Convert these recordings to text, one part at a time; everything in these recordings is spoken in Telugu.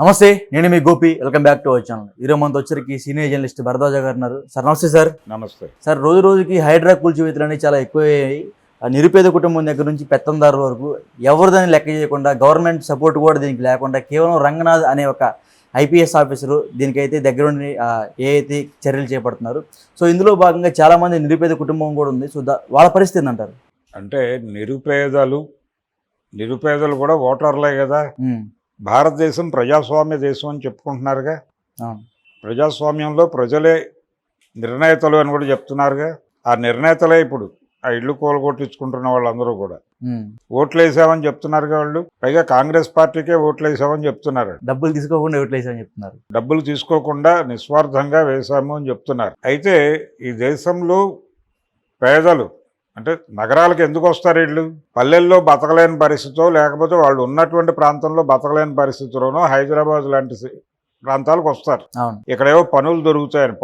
నమస్తే, నేను మీ Gopi. Welcome back to our channel. ఈరోజు మనతో వచ్చరికి సీనియర్ జర్నలిస్ట్ భరద్వాజ గారు ఉన్నారు. సార్ నమస్తే సార్. నమస్తే సార్, రోజు రోజుకి హైడ్రా కూల్చివేతలు అనేవి చాలా ఎక్కువయ్యాయి. నిరుపేద కుటుంబం దగ్గర నుంచి పెత్తందారుల వరకు ఎవరు దాన్ని లెక్క చేయకుండా, గవర్నమెంట్ సపోర్ట్ కూడా దీనికి లేకుండా, కేవలం రంగనాథ్ అనే ఒక ఐపీఎస్ ఆఫీసరు దీనికైతే దగ్గరుండి ఏ అయితే చర్యలు చేపడుతున్నారు. సో ఇందులో భాగంగా చాలామంది నిరుపేద కుటుంబం కూడా ఉంది. సో వాళ్ళ పరిస్థితి ఏంటంటారు? అంటే నిరుపేదలు కూడా ఓటర్లే కదా. భారతదేశం ప్రజాస్వామ్య దేశం అని చెప్పుకుంటున్నారుగా. ప్రజాస్వామ్యంలో ప్రజలే నిర్ణేతలు అని కూడా చెప్తున్నారుగా. ఆ నిర్ణేతలే ఇప్పుడు ఆ ఇళ్ళు కూలగొట్టించుకుంటున్న వాళ్ళందరూ కూడా ఓట్లు వేసామని చెప్తున్నారుగా. వాళ్ళు పైగా కాంగ్రెస్ పార్టీకే ఓట్లు వేసామని చెప్తున్నారు. డబ్బులు తీసుకోకుండా ఓట్లు వేసామని చెప్తున్నారు. డబ్బులు తీసుకోకుండా నిస్వార్థంగా వేసాము అని చెప్తున్నారు. అయితే ఈ దేశంలో పేదలు అంటే నగరాలకు ఎందుకు వస్తారు? వీళ్ళు పల్లెల్లో బతకలేని పరిస్థితితో, లేకపోతే వాళ్ళు ఉన్నటువంటి ప్రాంతంలో బతకలేని పరిస్థితిలోనో హైదరాబాద్ లాంటి ప్రాంతాలకు వస్తారు. ఇక్కడేవో పనులు దొరుకుతాయని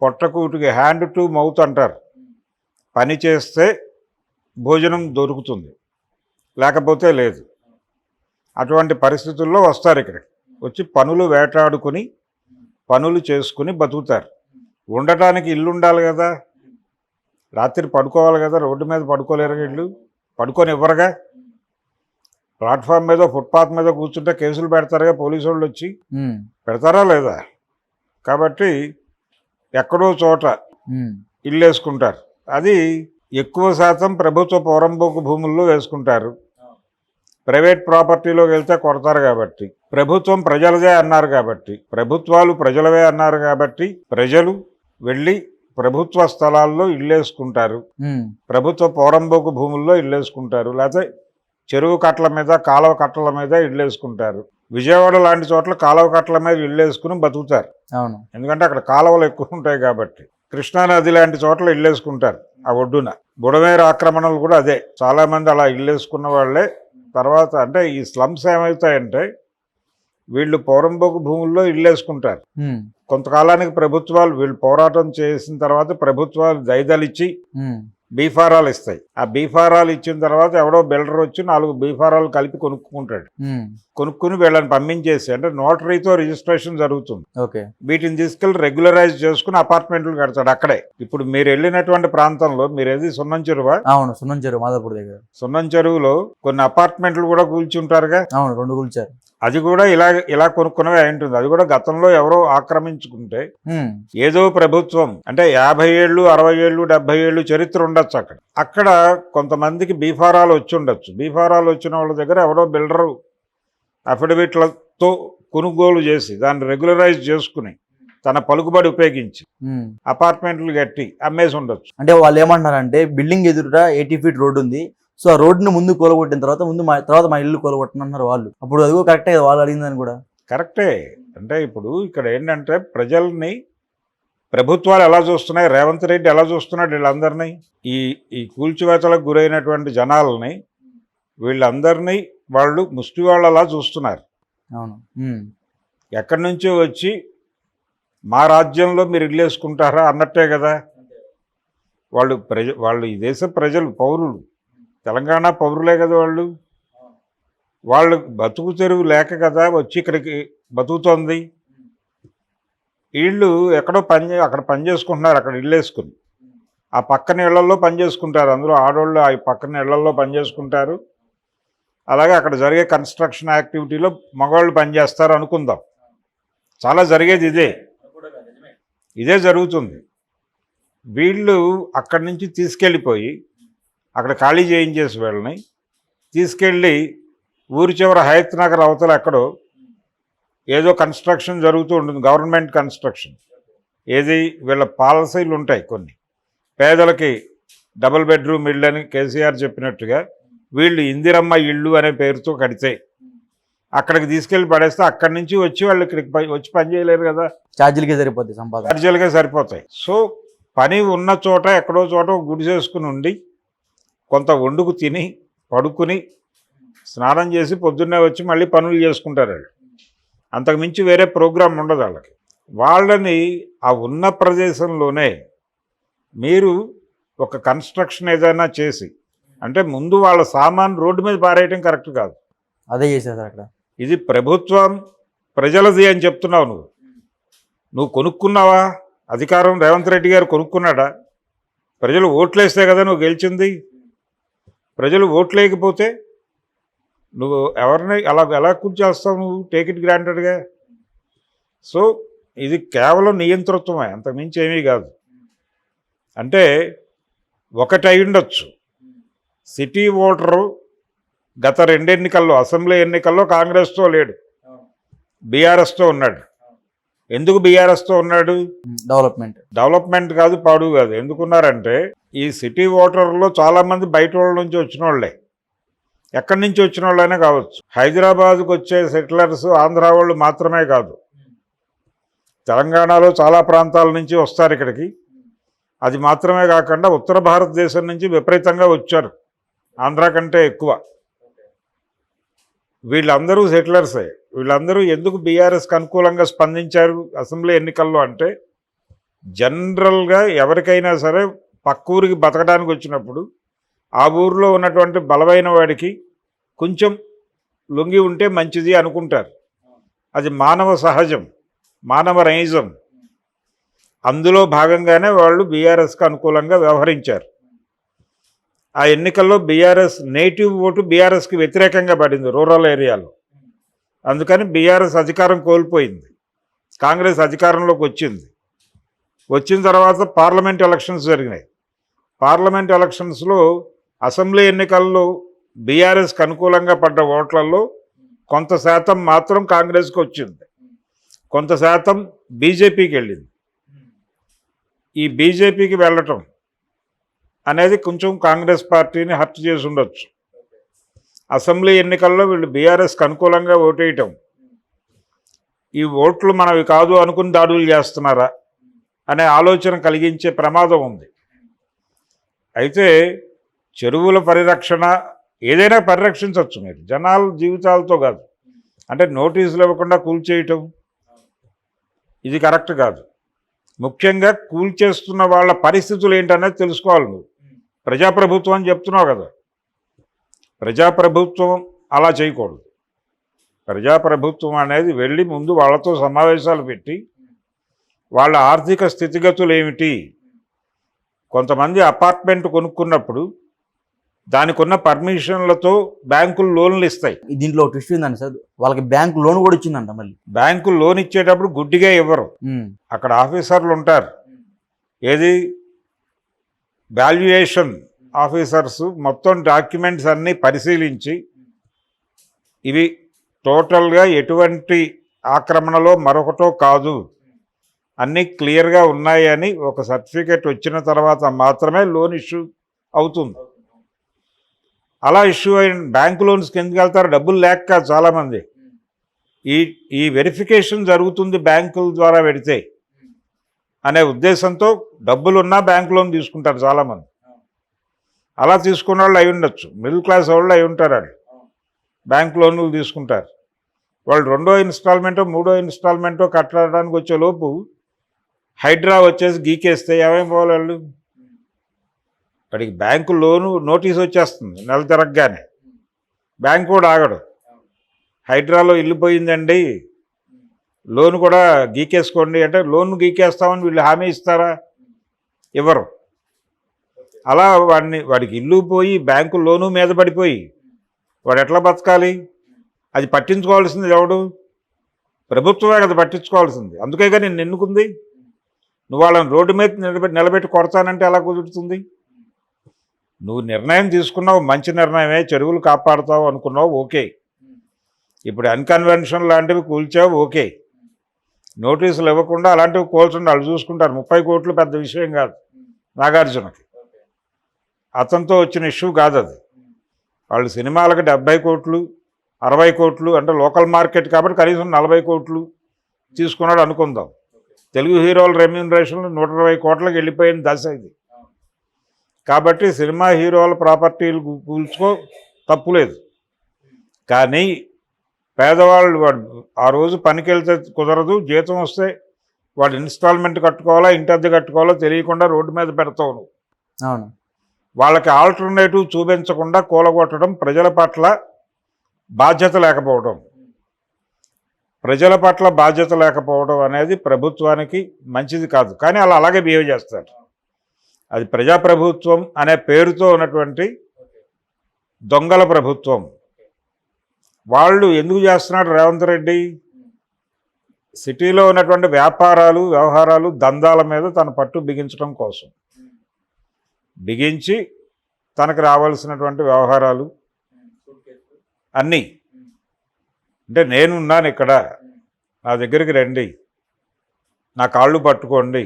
పొట్టకూటికి హ్యాండ్ టు మౌత్ అంటారు. పని చేస్తే భోజనం దొరుకుతుంది, లేకపోతే లేదు. అటువంటి పరిస్థితుల్లో వస్తారు. ఇక్కడికి వచ్చి పనులు వేటాడుకుని పనులు చేసుకుని బతుకుతారు. ఉండటానికి ఇల్లు ఉండాలి కదా, రాత్రి పడుకోవాలి కదా. రోడ్డు మీద పడుకోలేరు వీళ్ళు, పడుకొని ఇవ్వరుగా. ప్లాట్ఫామ్ మీద ఫుట్పాత్ మీద కూర్చుంటే కేసులు పెడతారుగా పోలీసు వాళ్ళు వచ్చి. పెడతారా లేదా? కాబట్టి ఎక్కడో చోట ఇల్లు వేసుకుంటారు. అది ఎక్కువ శాతం ప్రభుత్వ పౌరంబోకు భూముల్లో వేసుకుంటారు. ప్రైవేట్ ప్రాపర్టీలోకి వెళ్తే కొడతారు కాబట్టి, ప్రభుత్వం ప్రజలదే అన్నారు కాబట్టి, ప్రభుత్వాలు ప్రజలవే అన్నారు కాబట్టి ప్రజలు వెళ్ళి ప్రభుత్వ స్థలాల్లో ఇల్లేసుకుంటారు. ప్రభుత్వ పౌరంబోకు భూముల్లో ఇల్లేసుకుంటారు. లేకపోతే చెరువు కట్టల మీద, కాలువ కట్టల మీద ఇల్లేసుకుంటారు. విజయవాడ లాంటి చోట్ల కాలువ కట్టల మీద ఇల్లేసుకుని బతుకుతారు. ఎందుకంటే అక్కడ కాలువలు ఎక్కువ ఉంటాయి కాబట్టి. కృష్ణానది లాంటి చోట్ల ఇల్లేసుకుంటారు ఆ ఒడ్డున. బుడమేరు ఆక్రమణలు కూడా అదే. చాలామంది అలా ఇల్లేసుకున్న వాళ్ళే. తర్వాత అంటే ఈ స్లమ్స్ ఏమవుతాయంటే వీళ్ళు పౌరంబోకు భూముల్లో ఇల్లేసుకుంటారు. కొంతకాలానికి ప్రభుత్వాలు వీళ్ళు పోరాటం చేసిన తర్వాత ప్రభుత్వాలు దయదలిచ్చి బీఫారాలు ఇస్తాయి. ఆ బీఫారాలు ఇచ్చిన తర్వాత ఎవడో బిల్డర్ వచ్చి 4 బీఫారాలు కలిపి కొనుక్కుంటాడు. కొనుక్కుని వీళ్ళని పంపించేసి, అంటే నోటరీతో రిజిస్ట్రేషన్ జరుగుతుంది. వీటిని తీసుకెళ్లి రెగ్యులరైజ్ చేసుకుని అపార్ట్మెంట్లు కడతాడు అక్కడే. ఇప్పుడు మీరు వెళ్ళినటువంటి ప్రాంతంలో మీరు ఏది సున్నం చెరువా? అవును, సున్నం చెరువు, మాదాపూర్ దగ్గర. సున్నం చెరువులో కొన్ని అపార్ట్మెంట్లు కూడా కూల్చుంటారుగా. అవును, 2 కూల్చారు. అది కూడా ఇలా కొనుక్కున్నవే ఉంటుంది. అది కూడా గతంలో ఎవరో ఆక్రమించుకుంటే ఏదో ప్రభుత్వం, అంటే 50 ఏళ్ళు 60 ఏళ్ళు 70 ఏళ్ళు చరిత్ర ఉండొచ్చు అక్కడ కొంతమందికి బీఫారాలు వచ్చి ఉండొచ్చు. బీఫారాలు వచ్చిన వాళ్ళ దగ్గర ఎవరో బిల్డరు అఫిడవిట్లతో కొనుగోలు చేసి దాన్ని రెగ్యులరైజ్ చేసుకుని తన పలుకుబడి ఉపయోగించి అపార్ట్మెంట్లు కట్టి అమ్మేసి ఉండొచ్చు. అంటే వాళ్ళు ఏమంటున్నారంటే, బిల్డింగ్ ఎదురుగా 80 ఫీట్ రోడ్డు ఉంది, సో ఆ రోడ్డుని ముందు కూలగొట్టిన తర్వాత మా ఇల్లు కూలగొట్టనన్నారు వాళ్ళు. అప్పుడు అది కూడా కరెక్టే, వాళ్ళు అడిగిందని కూడా కరెక్టే. అంటే ఇప్పుడు ఇక్కడ ఏంటంటే ప్రజల్ని ప్రభుత్వాలు ఎలా చూస్తున్నాయి, రేవంత్ రెడ్డి ఎలా చూస్తున్నాడు వీళ్ళందరినీ, ఈ కూల్చివేతలకు గురైనటువంటి జనాలని వీళ్ళందరినీ వాళ్ళు ముష్టి వాళ్ళలా చూస్తున్నారు. అవును, ఎక్కడి నుంచో వచ్చి మా రాజ్యంలో మీరు ఇల్లు వేసుకుంటారా అన్నట్టే కదా. వాళ్ళు ఈ దేశ ప్రజలు, పౌరులు, తెలంగాణ పౌరులే కదా. వాళ్ళు బతుకు తెరువు లేక కదా వచ్చి ఇక్కడికి బతుకుతోంది. వీళ్ళు ఎక్కడో అక్కడ పని చేసుకుంటున్నారు, అక్కడ ఇల్లు వేసుకుని. ఆ పక్కన ఇళ్లలో పని చేసుకుంటారు. అందులో ఆడవాళ్ళు ఆ పక్కన ఇళ్లలో పని చేసుకుంటారు. అలాగే అక్కడ జరిగే కన్స్ట్రక్షన్ యాక్టివిటీలో మగవాళ్ళు పనిచేస్తారు అనుకుందాం. చాలా జరిగేది ఇదే జరుగుతుంది. వీళ్ళు అక్కడి నుంచి తీసుకెళ్ళిపోయి అక్కడ ఖాళీ చేయించేసి వీళ్ళని తీసుకెళ్ళి ఊరి చివర హయత్ నగర్ అవతల ఎక్కడో ఏదో కన్స్ట్రక్షన్ జరుగుతూ ఉంటుంది, గవర్నమెంట్ కన్స్ట్రక్షన్. ఏది వీళ్ళ పాలసీలు ఉంటాయి కొన్ని. పేదలకి డబుల్ బెడ్రూమ్ ఇళ్ళు అని కేసీఆర్ చెప్పినట్టుగా వీళ్ళు ఇందిరమ్మ ఇళ్ళు అనే పేరుతో కడితే అక్కడికి తీసుకెళ్ళి పడేస్తే అక్కడి నుంచి వచ్చి వాళ్ళు ఇక్కడికి వచ్చి పని చేయలేరు కదా. ఛార్జీలకే సరిపోతాయి. సో పని ఉన్న చోట ఎక్కడో చోట గుడి చేసుకుని ఉండి కొంత వండుకు తిని పడుకుని స్నానం చేసి పొద్దున్నే వచ్చి మళ్ళీ పనులు చేసుకుంటారు వాళ్ళు. అంతకుమించి వేరే ప్రోగ్రాం ఉండదు వాళ్ళకి. వాళ్ళని ఆ ఉన్న ప్రదేశంలోనే మీరు ఒక కన్స్ట్రక్షన్ ఏదైనా చేసి, అంటే ముందు వాళ్ళ సామాన్ రోడ్డు మీద పారేయటం కరెక్ట్ కాదు. అదే చేశారు అక్కడ. ఇది ప్రభుత్వం ప్రజలది అని చెప్తున్నావు నువ్వు కొనుక్కున్నావా? అధికారం రేవంత్ రెడ్డి గారు కొనుక్కున్నాడా? ప్రజలు ఓట్లేస్తే కదా నువ్వు గెలిచింది. ప్రజలు ఓట్లేకపోతే నువ్వు ఎవరిని ఎలా కూర్చేస్తావు? నువ్వు టేక్ ఇట్ గ్రాంటెడ్గా. సో ఇది కేవలం నియంతృత్వమే, అంతకుమించి ఏమీ కాదు. అంటే ఒకటి అయి ఉండొచ్చు, సిటీ ఓటరు గత 2 ఎన్నికల్లో అసెంబ్లీ ఎన్నికల్లో కాంగ్రెస్తో లేడు, బీఆర్ఎస్తో ఉన్నాడు. ఎందుకు బీఆర్ఎస్తో ఉన్నాడు? డెవలప్మెంట్ కాదు, పాడు కాదు. ఎందుకున్నారంటే ఈ సిటీ ఓటర్లో చాలామంది బయట వాళ్ళ నుంచి వచ్చిన వాళ్ళే, ఎక్కడి నుంచి వచ్చిన వాళ్ళైనా కావచ్చు. హైదరాబాద్కు వచ్చే సెటిలర్స్ ఆంధ్ర వాళ్ళు మాత్రమే కాదు, తెలంగాణలో చాలా ప్రాంతాల నుంచి వస్తారు ఇక్కడికి. అది మాత్రమే కాకుండా ఉత్తర భారతదేశం నుంచి విపరీతంగా వచ్చారు, ఆంధ్ర కంటే ఎక్కువ. వీళ్ళందరూ సెటిలర్సే. వీళ్ళందరూ ఎందుకు బీఆర్ఎస్కి అనుకూలంగా స్పందించారు అసెంబ్లీ ఎన్నికల్లో అంటే, జనరల్గా ఎవరికైనా సరే పక్క ఊరికి బతకడానికి వచ్చినప్పుడు ఆ ఊరిలో ఉన్నటువంటి బలమైన వాడికి కొంచెం లొంగి ఉంటే మంచిది అనుకుంటారు. అది మానవ సహజం, మానవ నైజం. అందులో భాగంగానే వాళ్ళు బీఆర్ఎస్కి అనుకూలంగా వ్యవహరించారు. ఆ ఎన్నికల్లో బీఆర్ఎస్ నేటివ్ ఓటు బీఆర్ఎస్కి వ్యతిరేకంగా పడింది రూరల్ ఏరియాలో. అందుకని బీఆర్ఎస్ అధికారం కోల్పోయింది, కాంగ్రెస్ అధికారంలోకి వచ్చింది. వచ్చిన తర్వాత పార్లమెంట్ ఎలక్షన్స్ జరిగినాయి. పార్లమెంట్ ఎలక్షన్స్లో అసెంబ్లీ ఎన్నికల్లో బీఆర్ఎస్కి అనుకూలంగా పడ్డ ఓట్లలో కొంత శాతం మాత్రం కాంగ్రెస్కి వచ్చింది, కొంత శాతం బీజేపీకి వెళ్ళింది. ఈ బీజేపీకి వెళ్ళటం అనేది కొంచెం కాంగ్రెస్ పార్టీని హర్ట్ చేసి ఉండొచ్చు. అసెంబ్లీ ఎన్నికల్లో వీళ్ళు బీఆర్ఎస్కి అనుకూలంగా ఓటేయటం, ఈ ఓట్లు మనవి కాదు అనుకుని దాడులు చేస్తున్నారా అనే ఆలోచన కలిగించే ప్రమాదం ఉంది. అయితే చెరువుల పరిరక్షణ ఏదైనా పరిరక్షించవచ్చు మీరు, జనాల జీవితాలతో కాదు. అంటే నోటీసులు ఇవ్వకుండా కూల్చేయటం ఇది కరెక్ట్ కాదు. ముఖ్యంగా కూల్చేస్తున్న వాళ్ళ పరిస్థితులు ఏంటనేది తెలుసుకోవాలి. నువ్వు ప్రజాప్రభుత్వం అని చెప్తున్నావు కదా, ప్రజాప్రభుత్వం అలా చేయకూడదు. ప్రజాప్రభుత్వం అనేది వెళ్ళి ముందు వాళ్ళతో సమావేశాలు పెట్టి వాళ్ళ ఆర్థిక స్థితిగతులు ఏమిటి. కొంతమంది అపార్ట్మెంట్ కొనుక్కున్నప్పుడు దానికి ఉన్న పర్మిషన్లతో బ్యాంకులు లోన్లు ఇస్తాయి. దీంట్లో ట్విస్ట్ ఉందండి సార్, వాళ్ళకి బ్యాంకు లోన్ కూడా ఇచ్చిందంట. మళ్ళీ బ్యాంకు లోన్ ఇచ్చేటప్పుడు గుడ్డిగా ఇవ్వరు, అక్కడ ఆఫీసర్లు ఉంటారు. ఏది వాల్యుయేషన్ ఆఫీసర్స్ మొత్తం డాక్యుమెంట్స్ అన్నీ పరిశీలించి ఇవి టోటల్గా ఎటువంటి ఆక్రమణలో మరొకటో కాదు, అన్నీ క్లియర్గా ఉన్నాయి అని ఒక సర్టిఫికేట్ వచ్చిన తర్వాత మాత్రమే లోన్ ఇష్యూ అవుతుంది. అలా ఇష్యూ అయిన బ్యాంకు లోన్స్కి ఎందుకు వెళ్తారు? డబ్బులు లేక చాలామంది. ఈ వెరిఫికేషన్ జరుగుతుంది బ్యాంకుల ద్వారా పెడితే అనే ఉద్దేశంతో డబ్బులున్నా బ్యాంకు లోన్ తీసుకుంటారు చాలామంది. అలా తీసుకున్న వాళ్ళు అయి ఉండొచ్చు, మిడిల్ క్లాస్ వాళ్ళు అయి ఉంటారు. వాళ్ళు బ్యాంకు లోన్లు తీసుకుంటారు. వాళ్ళు 2వ ఇన్స్టాల్మెంటో 3వ ఇన్స్టాల్మెంటో కట్టడానికి వచ్చే లోపు హైడ్రా వచ్చేసి గీకేస్తే ఏమైపోవాలి వాళ్ళు? వాడికి బ్యాంకు లోను నోటీస్ వచ్చేస్తుంది నెల తిరగగానే, బ్యాంకు కూడా ఆగడు. హైడ్రాలో ఇల్లు పోయిందండి, లోన్ కూడా గీకేసుకోండి అంటే లోన్ గీకేస్తామని వీళ్ళు హామీ ఇస్తారా? ఇవ్వరు. అలా వాడికి ఇల్లు పోయి బ్యాంకు లోను మీద పడిపోయి వాడు ఎట్లా బతకాలి? అది పట్టించుకోవాల్సింది ఎవడు? ప్రభుత్వమే కదా పట్టించుకోవాల్సింది. అందుకేగా నేను ఎన్నుకుంది. నువ్వు వాళ్ళని రోడ్డు మీద నిలబెట్టి కొడతానంటే ఎలా కుదురుతుంది? నువ్వు నిర్ణయం తీసుకున్నావు, మంచి నిర్ణయమే, చెరువులు కాపాడుతావు అనుకున్నావు, ఓకే. ఇప్పుడు అన్కన్వెన్షన్ లాంటివి కూల్చావు, ఓకే. నోటీసులు ఇవ్వకుండా అలాంటివి కూల్చండి, వాళ్ళు చూసుకుంటారు. 30 కోట్లు పెద్ద విషయం కాదు నాగార్జునకి, అతనితో వచ్చిన ఇష్యూ కాదు అది. వాళ్ళు సినిమాలకు 70 కోట్లు 60 కోట్లు అంటే లోకల్ మార్కెట్ కాబట్టి కనీసం 40 కోట్లు తీసుకున్నాడు అనుకుందాం. తెలుగు హీరోల రెమ్యూనరేషన్ 120 కోట్లకు వెళ్ళిపోయిన దశ ఇది. కాబట్టి సినిమా హీరోల ప్రాపర్టీలు కూల్చుకో తప్పులేదు. కానీ పేదవాళ్ళు వాడు ఆ రోజు పనికి వెళ్తే కుదరదు, జీతం వస్తే వాడు ఇన్స్టాల్మెంట్ కట్టుకోవాలా, ఇంటి అద్దె కట్టుకోవాలో తెలియకుండా రోడ్డు మీద పెడతావు నువ్వు. అవును. వాళ్ళకి ఆల్టర్నేటివ్ చూపించకుండా కూలగొట్టడం ప్రజల పట్ల బాధ్యత లేకపోవడం. ప్రజల పట్ల బాధ్యత లేకపోవడం అనేది ప్రభుత్వానికి మంచిది కాదు. కానీ అలా అలాగే బిహేవ్ చేస్తారు. అది ప్రజాప్రభుత్వం అనే పేరుతో ఉన్నటువంటి దొంగల ప్రభుత్వం. వాళ్ళు ఎందుకు చేస్తున్నాడు రేవంత్ రెడ్డి? సిటీలో ఉన్నటువంటి వ్యాపారాలు, వ్యవహారాలు, దందాల మీద తన పట్టు బిగించడం కోసం, బిగించి తనకు రావాల్సినటువంటి వ్యవహారాలు అన్నీ, అంటే నేనున్నాను ఇక్కడ, నా దగ్గరికి రండి, నా కాళ్ళు పట్టుకోండి,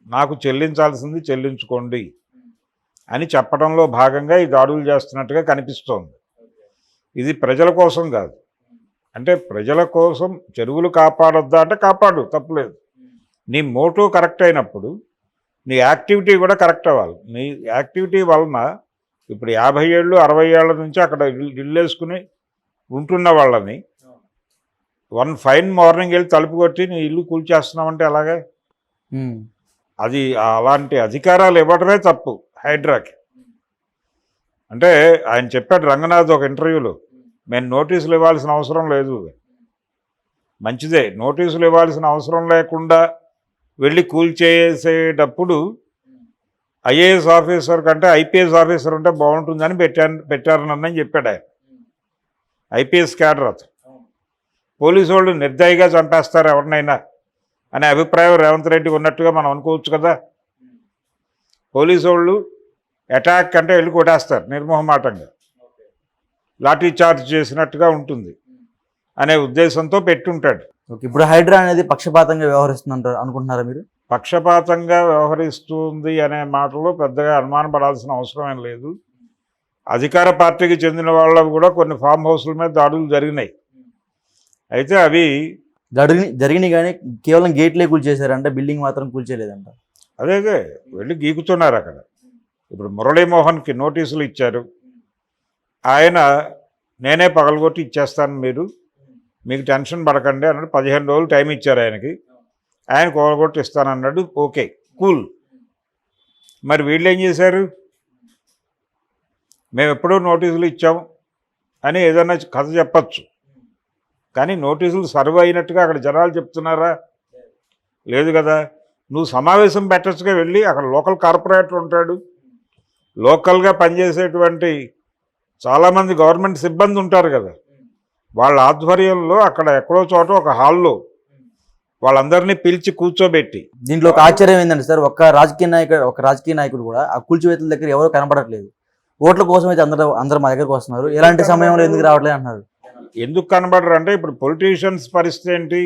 నాకు చెల్లించాల్సింది చెల్లించుకోండి అని చెప్పడంలో భాగంగా ఈ దాడులు చేస్తున్నట్టుగా కనిపిస్తోంది. ఇది ప్రజల కోసం కాదు. అంటే ప్రజల కోసం చెరువులు కాపాడొద్దా అంటే కాపాడు, తప్పులేదు. నీ మోటో కరెక్ట్ అయినప్పుడు నీ యాక్టివిటీ కూడా కరెక్ట్ అవ్వాలి. నీ యాక్టివిటీ వలన ఇప్పుడు 50 ఏళ్ళు 60 ఏళ్ల నుంచి అక్కడ ఇల్లు వేసుకుని ఉంటున్న వాళ్ళని వన్ ఫైన్ మార్నింగ్ వెళ్ళి తలుపు కొట్టి నీ ఇల్లు కూల్చేస్తున్నామంటే అలాగే? అది అలాంటి అధికారాలు ఇవ్వడమే తప్పు హైడ్రాకి. అంటే ఆయన చెప్పాడు రంగనాథ్ ఒక ఇంటర్వ్యూలో, మేము నోటీసులు ఇవ్వాల్సిన అవసరం లేదు. మంచిదే, నోటీసులు ఇవ్వాల్సిన అవసరం లేకుండా వెళ్ళి కూల్చేసేటప్పుడు ఐఏఎస్ ఆఫీసర్ కంటే ఐపీఎస్ ఆఫీసర్ ఉంటే బాగుంటుందని పెట్టారు నన్ను చెప్పాడు ఆయన. ఐపీఎస్ క్యాడర్ అతను. పోలీసు వాళ్ళు నిర్దయగా చంపేస్తారు ఎవరినైనా అనే అభిప్రాయం రేవంత్ రెడ్డి ఉన్నట్టుగా మనం అనుకోవచ్చు కదా. పోలీసు వాళ్ళు అటాక్ అంటే వెళ్ళి కొట్టేస్తారు నిర్మోహమాటంగా, లాఠీ చార్జ్ చేసినట్టుగా ఉంటుంది అనే ఉద్దేశంతో పెట్టుంటాడు. ఓకే, ఇప్పుడు హైడ్రా అనేది పక్షపాతంగా వ్యవహరిస్తుందంటారు అనుకుంటున్నారా మీరు? పక్షపాతంగా వ్యవహరిస్తుంది అనే మాటలో పెద్దగా అనుమానపడాల్సిన అవసరం ఏం లేదు. అధికార పార్టీకి చెందిన వాళ్ళకు కూడా కొన్ని ఫామ్ హౌస్ల మీద దాడులు జరిగినాయి. అయితే అవి జరిగినాయి కానీ కేవలం గేట్లే కూల్చేశారంట, బిల్డింగ్ మాత్రం కూల్చేయలేదంట. అదే వెళ్ళి గీకుతున్నారు అక్కడ. ఇప్పుడు మురళీమోహన్కి నోటీసులు ఇచ్చారు. ఆయన నేనే పగలగొట్టి ఇచ్చేస్తాను, మీకు టెన్షన్ పడకండి అన్నాడు. 15 రోజులు టైం ఇచ్చారు ఆయనకి. ఆయన పగలగొట్టి ఇస్తానన్నాడు. Okay, cool. మరి వీళ్ళు ఏం చేశారు? మేము ఎప్పుడూ నోటీసులు ఇచ్చాము అని ఏదైనా కథ చెప్పచ్చు, కానీ నోటీసులు సర్వ్ అయినట్టుగా అక్కడ జనాలు చెప్తున్నారా? లేదు కదా. నువ్వు సమావేశం పెట్టచ్చుగా వెళ్ళి. అక్కడ లోకల్ కార్పొరేటర్ ఉంటాడు, లోకల్గా పనిచేసేటువంటి చాలామంది గవర్నమెంట్ సిబ్బంది ఉంటారు కదా, వాళ్ళ ఆధ్వర్యంలో అక్కడ ఎక్కడో చోట ఒక హాల్లో వాళ్ళందరినీ పిలిచి కూర్చోబెట్టి. దీంట్లో ఒక ఆశ్చర్యం ఏంటంటే సార్, ఒక రాజకీయ నాయకుడు కూడా ఆ కూల్చివేతల దగ్గర ఎవరు కనపడట్లేదు. ఓట్ల కోసం అయితే అందరూ మా దగ్గరకు వస్తున్నారు, ఎలాంటి సమయంలో ఎందుకు రావట్లేదు అంటున్నారు. ఎందుకు కనబడరు అంటే ఇప్పుడు పొలిటీషియన్స్ పరిస్థితి ఏంటి?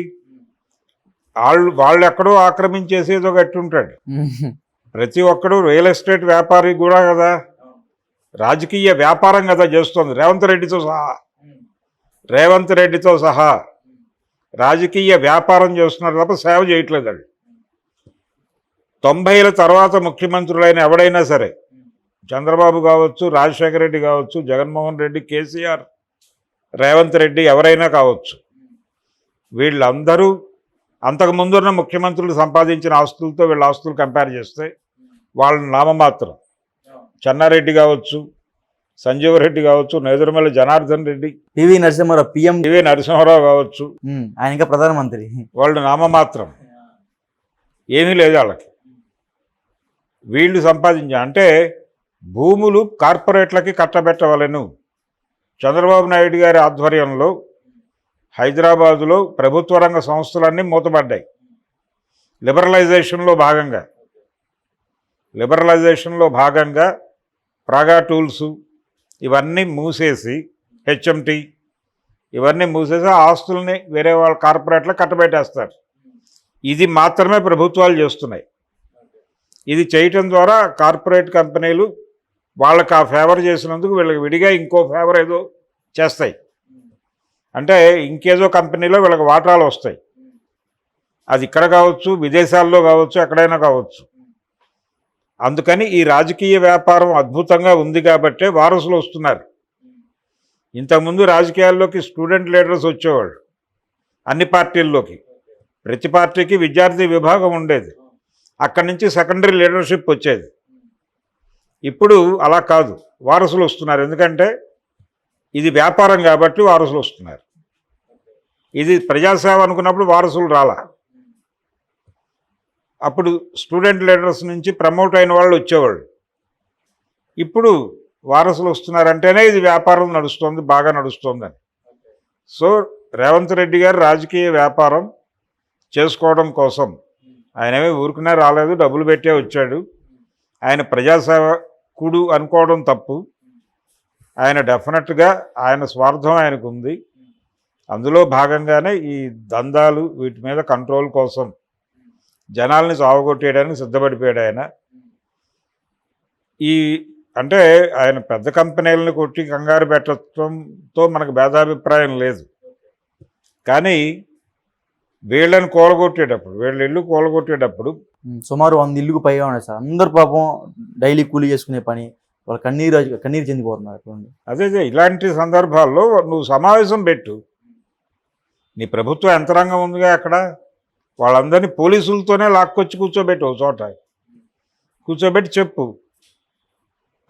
వాళ్ళు ఎక్కడో ఆక్రమించేసేదో గట్టుంటాడు. ప్రతి ఒక్కడు రియల్ ఎస్టేట్ వ్యాపారి కూడా కదా, రాజకీయ వ్యాపారం కదా చేస్తుంది. రేవంత్ రెడ్డితో సహా రాజకీయ వ్యాపారం చేస్తున్నారు తప్ప సేవ చేయట్లేదు. 90ల తర్వాత ముఖ్యమంత్రులైన ఎవడైనా సరే, చంద్రబాబు కావచ్చు, రాజశేఖర రెడ్డి కావచ్చు, జగన్మోహన్ రెడ్డి, కేసీఆర్, రేవంత్ రెడ్డి, ఎవరైనా కావచ్చు, వీళ్ళందరూ అంతకుముందున్న ముఖ్యమంత్రులు సంపాదించిన ఆస్తులతో వీళ్ళ ఆస్తులు కంపేర్ చేస్తే వాళ్ళ నామమాత్రం. చెన్నారెడ్డి కావచ్చు, సంజీవరెడ్డి కావచ్చు, నేదురుమల్లి జనార్దన్ రెడ్డి, పివి నరసింహారావు కావచ్చు, ఆయన ఇంకా ప్రధానమంత్రి, వాళ్ళు నామమాత్రం, ఏమీ లేదు వాళ్ళకి. వీళ్ళు సంపాదించా అంటే భూములు కార్పొరేట్లకి కట్టబెట్టవలను. చంద్రబాబు నాయుడు గారి ఆధ్వర్యంలో హైదరాబాదులో ప్రభుత్వ రంగ సంస్థలన్నీ మూతపడ్డాయి. లిబరలైజేషన్లో భాగంగా ప్రాగా టూల్స్ ఇవన్నీ మూసేసి, హెచ్ఎంటి ఇవన్నీ మూసేసి ఆస్తుల్ని వేరే వాళ్ళ కార్పొరేట్లకు కట్టబెట్టేస్తారు. ఇది మాత్రమే ప్రభుత్వాలు చేస్తున్నాయి. ఇది చేయటం ద్వారా కార్పొరేట్ కంపెనీలు వాళ్ళకి ఆ ఫేవర్ చేసినందుకు వీళ్ళకి విడిగా ఇంకో ఫేవర్ ఏదో చేస్తాయి. అంటే ఇంకేదో కంపెనీలో వీళ్ళకి వాటాలు వస్తాయి. అది ఇక్కడ కావచ్చు, విదేశాల్లో కావచ్చు, ఎక్కడైనా కావచ్చు. అందుకని ఈ రాజకీయ వ్యాపారం అద్భుతంగా ఉంది కాబట్టే వారసులు వస్తున్నారు. ఇంతకుముందు రాజకీయాల్లోకి స్టూడెంట్ లీడర్స్ వచ్చేవాళ్ళు, అన్ని పార్టీల్లోకి. ప్రతి పార్టీకి విద్యార్థి విభాగం ఉండేది, అక్కడి నుంచి సెకండరీ లీడర్షిప్ వచ్చేది. ఇప్పుడు అలా కాదు, వారసులు వస్తున్నారు. ఎందుకంటే ఇది వ్యాపారం కాబట్టి వారసులు వస్తున్నారు. ఇది ప్రజాసేవ అనుకున్నప్పుడు వారసులు రాలా. అప్పుడు స్టూడెంట్ లీడర్స్ నుంచి ప్రమోట్ అయిన వాళ్ళు వచ్చేవాళ్ళు. ఇప్పుడు వారసులు వస్తున్నారంటేనే ఇది వ్యాపారం నడుస్తుంది, బాగా నడుస్తుందని. సో రేవంత్ రెడ్డి గారు రాజకీయ వ్యాపారం చేసుకోవడం కోసం ఆయనమే ఊరుకునే రాలేదు, డబ్బులు పెట్టే వచ్చాడు. ఆయన ప్రజాసేవకుడు అనుకోవడం తప్పు. ఆయన డెఫినెట్గా ఆయన స్వార్థం ఆయనకు ఉంది. అందులో భాగంగానే ఈ దందాలు వీటి మీద కంట్రోల్ కోసం జనాల్ని సావగొట్టేయడానికి సిద్ధపడిపోయాడు ఆయన. ఈ అంటే ఆయన పెద్ద కంపెనీలను కొట్టి కంగారు పెట్టడంతో మనకు భేదాభిప్రాయం లేదు. కానీ వీళ్ళని కూలగొట్టేటప్పుడు, వీళ్ళ ఇల్లు కూలగొట్టేటప్పుడు సుమారు 100 ఇల్లుకు పైగా ఉన్నాయి సార్. అందరు పాపం డైలీ కూలీ చేసుకునే పని, వాళ్ళు కన్నీరు చెందిపోతున్నారు. అదే ఇలాంటి సందర్భాల్లో నువ్వు సమావేశం పెట్టు. నీ ప్రభుత్వ యంత్రాంగం ఉందిగా అక్కడ, వాళ్ళందరినీ పోలీసులతోనే లాక్కొచ్చి కూర్చోబెట్టు, ఒక చోట కూర్చోబెట్టి చెప్పు,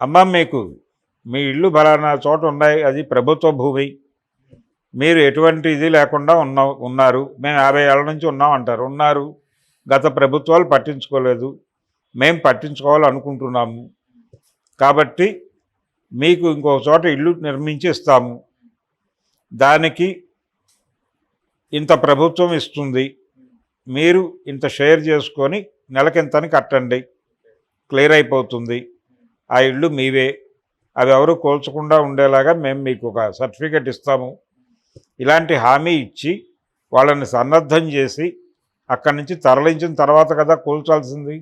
అమ్మ మీకు మీ ఇల్లు బలానా చోట ఉన్నాయి, అది ప్రభుత్వ భూమి, మీరు ఎటువంటి ఇది లేకుండా ఉన్నారు, మేము 50 ఏళ్ళ నుంచి ఉన్నాం అంటారు. ఉన్నారు, గత ప్రభుత్వాలు పట్టించుకోలేదు, మేము పట్టించుకోవాలనుకుంటున్నాము, కాబట్టి మీకు ఇంకో చోట ఇల్లు నిర్మించి ఇస్తాము, దానికి ఇంత ప్రభుత్వం ఇస్తుంది, మీరు ఇంత షేర్ చేసుకొని నెలకింతని కట్టండి, క్లియర్ అయిపోతుంది, ఆ ఇళ్ళు మీవే, అవి ఎవరు కోల్చకుండా ఉండేలాగా మేము మీకు ఒక సర్టిఫికెట్ ఇస్తాము, ఇలాంటి హామీ ఇచ్చి వాళ్ళని సన్నద్ధం చేసి అక్కడి నుంచి తరలించిన తర్వాత కదా కూల్చాల్సింది.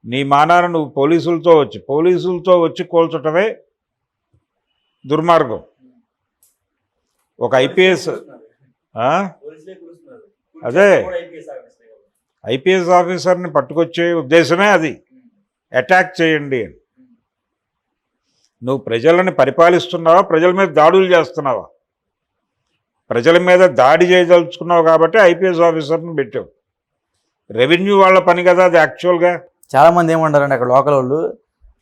నీ మానాన నువ్వు పోలీసులతో వచ్చి కూల్చటమే దుర్మార్గం. ఒక ఐపీఎస్ అదే ఐపీఎస్ ఆఫీసర్ని పట్టుకొచ్చే ఉద్దేశమే అది, అటాక్ చేయండి అని. నువ్వు ప్రజలని పరిపాలిస్తున్నావా, ప్రజల మీద దాడులు చేస్తున్నావా? ప్రజల మీద దాడి చేయదలుచుకున్నావు కాబట్టి ఐపీఎస్ ఆఫీసర్ని పెట్టావు. రెవెన్యూ వాళ్ళ పని కదా అది యాక్చువల్గా. చాలామంది ఏమంటారంటే అక్కడ లోకల్ వాళ్ళు,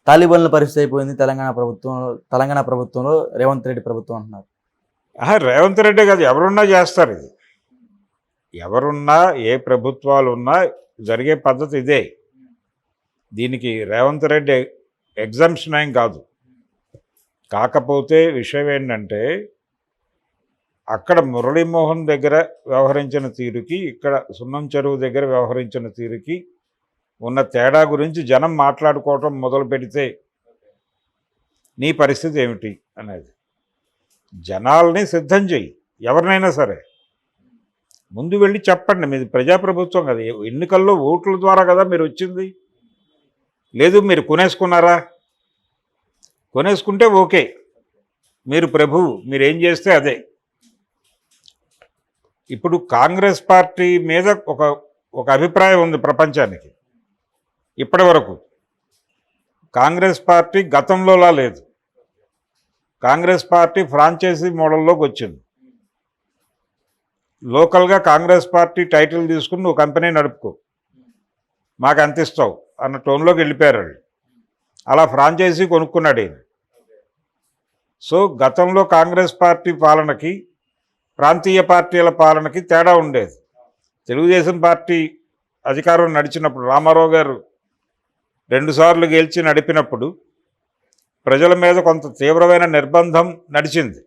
తాలిబాన్ల పరిస్థితి అయిపోయింది తెలంగాణ ప్రభుత్వంలో రేవంత్ రెడ్డి ప్రభుత్వం అంటున్నారు. రేవంత్ రెడ్డి కాదు, ఎవరున్నా చేస్తారు ఇది. ఎవరున్నా, ఏ ప్రభుత్వాలు ఉన్నా జరిగే పద్ధతి ఇదే. దీనికి రేవంత్ రెడ్డి ఎగ్జామ్షన్ ఏం కాదు. కాకపోతే విషయం ఏంటంటే అక్కడ మురళీమోహన్ దగ్గర వ్యవహరించిన తీరుకి, ఇక్కడ సున్నం చెరువు దగ్గర వ్యవహరించిన తీరుకి ఉన్న తేడా గురించి జనం మాట్లాడుకోవటం మొదలు పెడితే నీ పరిస్థితి ఏమిటి అనేది జనాల్ని సిద్ధం చెయ్యి. ఎవరినైనా సరే ముందు వెళ్ళి చెప్పండి, మీది ప్రజాప్రభుత్వం కదా, ఎన్నికల్లో ఓట్ల ద్వారా కదా మీరు వచ్చింది. లేదు మీరు కొనేసుకున్నారా, కొనేసుకుంటే ఓకే, మీరు ప్రభువు, మీరు ఏం చేస్తే అదే. ఇప్పుడు కాంగ్రెస్ పార్టీ మీద ఒక అభిప్రాయం ఉంది ప్రపంచానికి. ఇప్పటి వరకు కాంగ్రెస్ పార్టీ గతంలోలా లేదు. కాంగ్రెస్ పార్టీ ఫ్రాంచైజీ మోడల్లోకి వచ్చింది. లోకల్గా కాంగ్రెస్ పార్టీ టైటిల్ తీసుకుని నువ్వు కంపెనీ నడుపుకో, మాకు అంత ఇస్తావు అన్న టోన్లోకి వెళ్ళిపోయారు వాళ్ళు. అలా ఫ్రాంచైజీ కొనుక్కున్నాడు ఈయన. సో గతంలో కాంగ్రెస్ పార్టీ పాలనకి ప్రాంతీయ పార్టీల పాలనకి తేడా ఉండేది. తెలుగుదేశం పార్టీ అధికారం నడిచినప్పుడు, రామారావు గారు 2 సార్లు గెలిచి నడిపినప్పుడు ప్రజల మీద కొంత తీవ్రమైన నిర్బంధం నడిచింది.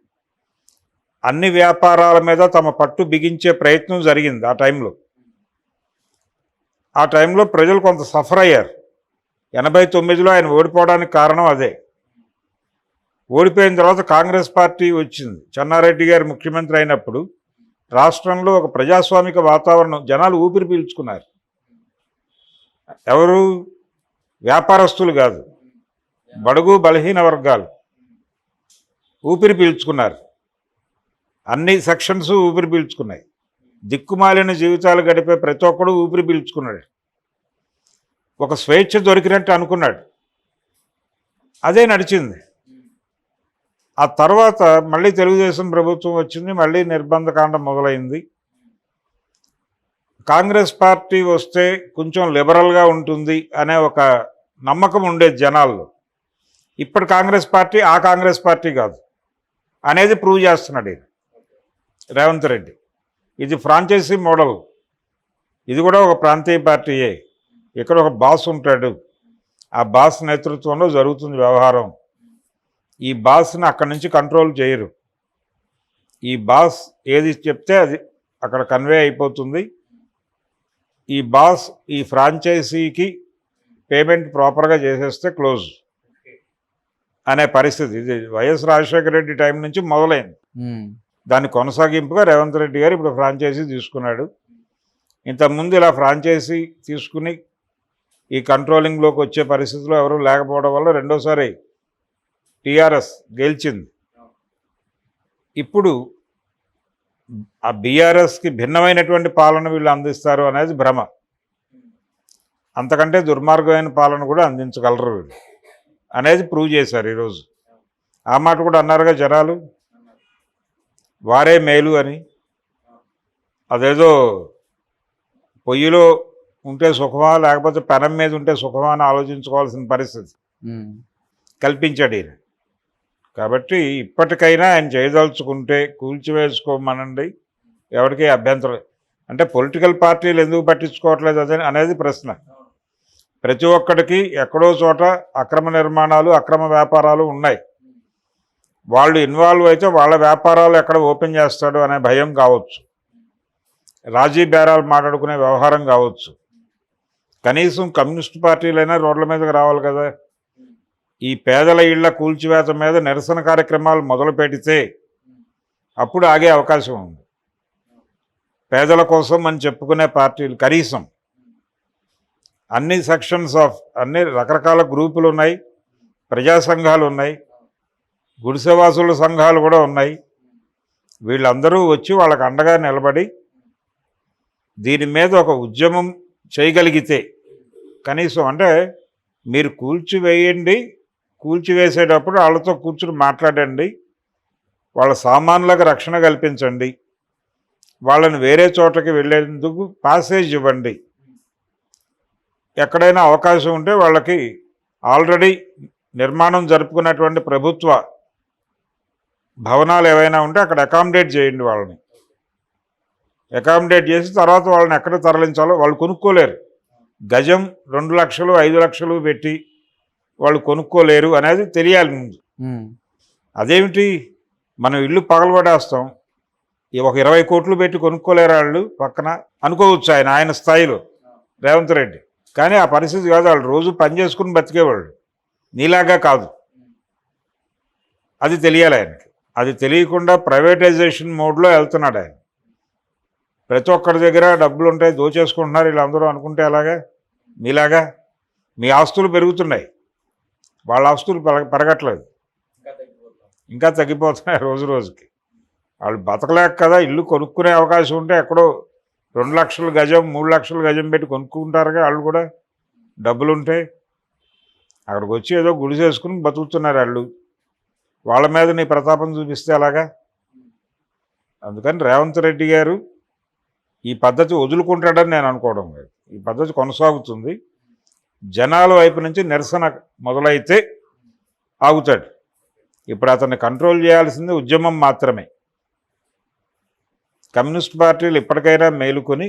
అన్ని వ్యాపారాల మీద తమ పట్టు బిగించే ప్రయత్నం జరిగింది. ఆ టైంలో ప్రజలు కొంత సఫర్ అయ్యారు. 89లో ఆయన ఓడిపోవడానికి కారణం అదే. ఓడిపోయిన తర్వాత కాంగ్రెస్ పార్టీ వచ్చింది. చెన్నారెడ్డి గారు ముఖ్యమంత్రి అయినప్పుడు రాష్ట్రంలో ఒక ప్రజాస్వామిక వాతావరణం, జనాలు ఊపిరి పీల్చుకున్నారు. ఎవరు? వ్యాపారస్తులు కాదు, బడుగు బలహీన వర్గాలు ఊపిరి పీల్చుకున్నారు. అన్ని సెక్షన్స్ ఊపిరి పీల్చుకున్నాయి. దిక్కుమాలిన జీవితాలు గడిపే ప్రతి ఒక్కడు ఊపిరి పీల్చుకున్నాడు. ఒక స్వేచ్ఛ దొరికినట్టు అనుకున్నాడు. అదే నడిచింది. ఆ తర్వాత మళ్ళీ తెలుగుదేశం ప్రభుత్వం వచ్చింది, మళ్ళీ నిర్బంధకాండం మొదలైంది. కాంగ్రెస్ పార్టీ వస్తే కొంచెం లిబరల్గా ఉంటుంది అనే ఒక నమ్మకం ఉండేది జనాల్లో. ఇప్పుడు కాంగ్రెస్ పార్టీ ఆ కాంగ్రెస్ పార్టీ కాదు అనేది ప్రూవ్ చేస్తున్నాడు. రేవంత్ రెడ్డి. ఇది ఫ్రాంచైజీ మోడల్. ఇది కూడా ఒక ప్రాంతీయ పార్టీయే. ఇక్కడ ఒక బాస్ ఉంటాడు, ఆ బాస్ నేతృత్వంలో జరుగుతుంది వ్యవహారం. ఈ బాస్ని అక్కడి నుంచి కంట్రోల్ చేయరు. ఈ బాస్ ఏది చెప్తే అది అక్కడ కన్వే అయిపోతుంది. ఈ బాస్ ఈ ఫ్రాంచైజీకి పేమెంట్ ప్రాపర్గా చేసేస్తే క్లోజ్ అనే పరిస్థితి. ఇది వైఎస్ రాజశేఖర రెడ్డి టైం నుంచి మొదలైంది. దాని కొనసాగింపుగా రేవంత్ రెడ్డి గారు ఇప్పుడు ఫ్రాంచైజీ తీసుకున్నాడు. ఇంతకుముందు ఇలా ఫ్రాంచైజీ తీసుకుని ఈ కంట్రోలింగ్లోకి వచ్చే పరిస్థితిలో ఎవరు లేకపోవడం వల్ల రెండోసారి టీఆర్ఎస్ గెలిచింది. ఇప్పుడు ఆ బీఆర్ఎస్కి భిన్నమైనటువంటి పాలన వీళ్ళు అందిస్తారు అనేది భ్రమ. అంతకంటే దుర్మార్గమైన పాలన కూడా అందించగలరు వీళ్ళు అనేది ప్రూవ్ చేశారు ఈరోజు. ఆ మాట కూడా అన్నారుగా జనాలు, వారే మేలు అని. అదేదో పొయ్యిలో ఉంటే సుఖమా లేకపోతే పెనం మీద ఉంటే సుఖమా అని ఆలోచించుకోవాల్సిన పరిస్థితి కల్పించాడు ఈయన. కాబట్టి ఇప్పటికైనా ఆయన చేయదలుచుకుంటే కూల్చివేసుకోమనండి, ఎవరికి అభ్యంతరం. అంటే పొలిటికల్ పార్టీలు ఎందుకు పట్టించుకోవట్లేదు అదే అనేది ప్రశ్న. ప్రతి ఒక్కడికి ఎక్కడో చోట అక్రమ నిర్మాణాలు, అక్రమ వ్యాపారాలు ఉన్నాయి. వాళ్ళు ఇన్వాల్వ్ అయితే వాళ్ళ వ్యాపారాలు ఎక్కడ ఓపెన్ చేస్తాడు అనే భయం కావచ్చు, రాజీ బేరాలు మాట్లాడుకునే వ్యవహారం కావచ్చు. కనీసం కమ్యూనిస్ట్ పార్టీలైనా రోడ్ల మీదకి రావాలి కదా. ఈ పేదల ఇళ్ల కూల్చివేత మీద నిరసన కార్యక్రమాలు మొదలు పెడితే అప్పుడు ఆగే అవకాశం ఉంది. పేదల కోసం అని చెప్పుకునే పార్టీలు కనీసం అన్ని సెక్షన్స్ ఆఫ్ అన్ని రకరకాల గ్రూపులు ఉన్నాయి, ప్రజా సంఘాలు ఉన్నాయి, గుడిసెవాసుల సంఘాలు కూడా ఉన్నాయి. వీళ్ళందరూ వచ్చి వాళ్ళకి అండగా నిలబడి దీని మీద ఒక ఉద్యమం చేయగలిగితే కనీసం, అంటే మీరు కూల్చివేయండి, కూల్చివేసేటప్పుడు వాళ్ళతో కూర్చుని మాట్లాడండి, వాళ్ళ సామాన్లకు రక్షణ కల్పించండి, వాళ్ళని వేరే చోటకి వెళ్ళేందుకు పాసేజ్ ఇవ్వండి. ఎక్కడైనా అవకాశం ఉంటే వాళ్ళకి ఆల్రెడీ నిర్మాణం జరుపుకున్నటువంటి ప్రభుత్వ భవనాలు ఏవైనా ఉంటే అక్కడ అకామిడేట్ చేయండి. వాళ్ళని అకామిడేట్ చేసి తర్వాత వాళ్ళని ఎక్కడ తరలించాలో వాళ్ళు కొనుక్కోలేరు. గజం 2 లక్షలు 5 లక్షలు పెట్టి వాళ్ళు కొనుక్కోలేరు అనేది తెలియాలి ముందు. అదేమిటి, మనం ఇల్లు పగలబడేస్తాం, ఒక 20 కోట్లు పెట్టి కొనుక్కోలేరు వాళ్ళు పక్కన అనుకోవచ్చు ఆయన స్థాయిలో రేవంత్ రెడ్డి. కానీ ఆ పరిస్థితి కాదు. వాళ్ళు రోజు పని చేసుకుని బతికేవాళ్ళు, నీలాగా కాదు. అది తెలియాలి ఆయనకి. అది తెలియకుండా ప్రైవేటైజేషన్ మోడ్లో వెళ్తున్నాడు ఆయన. ప్రతి ఒక్కరి దగ్గర డబ్బులు ఉంటాయి, దోచేసుకుంటున్నారు వీళ్ళందరూ అనుకుంటే అలాగా. మీలాగా మీ ఆస్తులు పెరుగుతున్నాయి, వాళ్ళ ఆస్తులు పెరగట్లేదు, ఇంకా తగ్గిపోతున్నాయి రోజు రోజుకి. వాళ్ళు బతకలేక కదా ఇల్లు కొనుక్కునే అవకాశం ఉంటే ఎక్కడో 2 లక్షల గజం 3 లక్షల గజం పెట్టి కొనుక్కుంటారుగా వాళ్ళు కూడా, డబ్బులుంటే. అక్కడికి వచ్చి ఏదో గుడిసేసుకుని బతుకుతున్నారు వాళ్ళు. వాళ్ళ మీద నీ ప్రతాపం చూపిస్తే అలాగా. అందుకని రేవంత్ రెడ్డి గారు ఈ పద్ధతి వదులుకుంటాడని నేను అనుకోవడం లేదు. ఈ పద్ధతి కొనసాగుతుంది. జనాల వైపు నుంచి నిరసన మొదలైతే ఆగుతాడు. ఇప్పుడు అతన్ని కంట్రోల్ చేయాల్సింది ఉద్యమం మాత్రమే. కమ్యూనిస్ట్ పార్టీలు ఇప్పటికైనా మేలుకొని